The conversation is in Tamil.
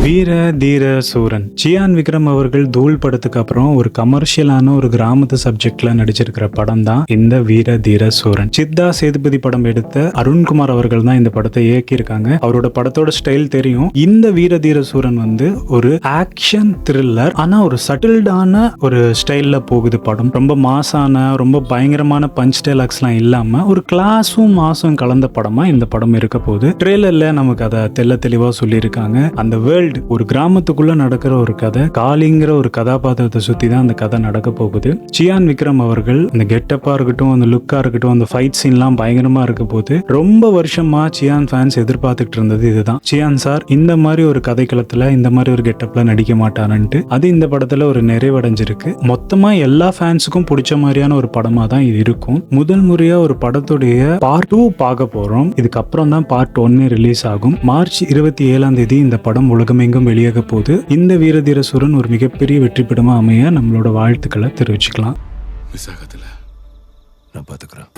வீர தீர சூரன். சியான் விக்ரம் அவர்கள் தூள் படத்துக்கு அப்புறம் ஒரு கமர்ஷியலான ஒரு கிராமத்து சப்ஜெக்ட்ல நடிச்சிருக்கிற படம் தான் இந்த வீர தீர சூரன். சித்தா சேதுபதி படம் எடுத்த அருண்குமார் அவர்கள் தான் இந்த படத்தை இயக்கியிருக்காங்க. அவரோட படத்தோட ஸ்டைல் தெரியும். இந்த வீர தீர சூரன் வந்து ஒரு ஆக்ஷன் த்ரில்லர், ஆனா ஒரு சட்டில்டான ஒரு ஸ்டைல்ல போகுது படம். ரொம்ப மாசான, ரொம்ப பயங்கரமான பஞ்ச் டைலாக்ஸ்லாம் இல்லாம ஒரு கிளாஸும் மாசும் கலந்த படமா இந்த படம் இருக்க போகுது. ட்ரெய்லர்ல நமக்கு அதை தெளிவா சொல்லியிருக்காங்க. அந்த வேர்ல்டு ஒரு கிராமத்துக்குள்ள நடக்கிற ஒரு கதை, காளிங்கிற ஒரு கதாபாத்திரத்தை சுத்தி தான் அந்த கதை நடக்க போகுது. சியான் விக்ரம் அவர்கள் அந்த கெட்டப்பா இருக்கட்டும், அந்த லுக்கா இருக்கட்டும், அந்த ஃபைட் சீன்லாம் பயங்கரமா இருக்க போது. ரொம்ப வருஷமா சியான் ஃபேன்ஸ் எதிர்பார்த்துட்டு இருந்தது இதுதான். சியான் சார் இந்த மாதிரி ஒரு கதைக்களத்துல இந்த மாதிரி ஒரு கெட்டப்ல நடிக்க மாட்டாருன்ட்டு அது இந்த படத்துல ஒரு நிறைவடைஞ்சிருக்கு. மொத்தமா எல்லா ஃபேன்ஸுக்கும் பிடிச்ச மாதிரியான ஒரு படமா தான் இது இருக்கும். முதல் முறையா ஒரு படத்துடைய பார்ட் 2 பார்க்க போறோம். இதுக்கப்புறம் தான் பார்ட் 1 ரிலீஸ் ஆகும். மார்ச் 27 இந்த படம் உலகமெங்கும் வெளியாக போகுது. இந்த வீரதீர சூரன் ஒரு மிகப்பெரிய வெற்றி படமா அமைய நம்மளோட வாழ்த்துக்களை தெரிவிச்சுக்கலாம். நான் பாத்துக்கிறேன்.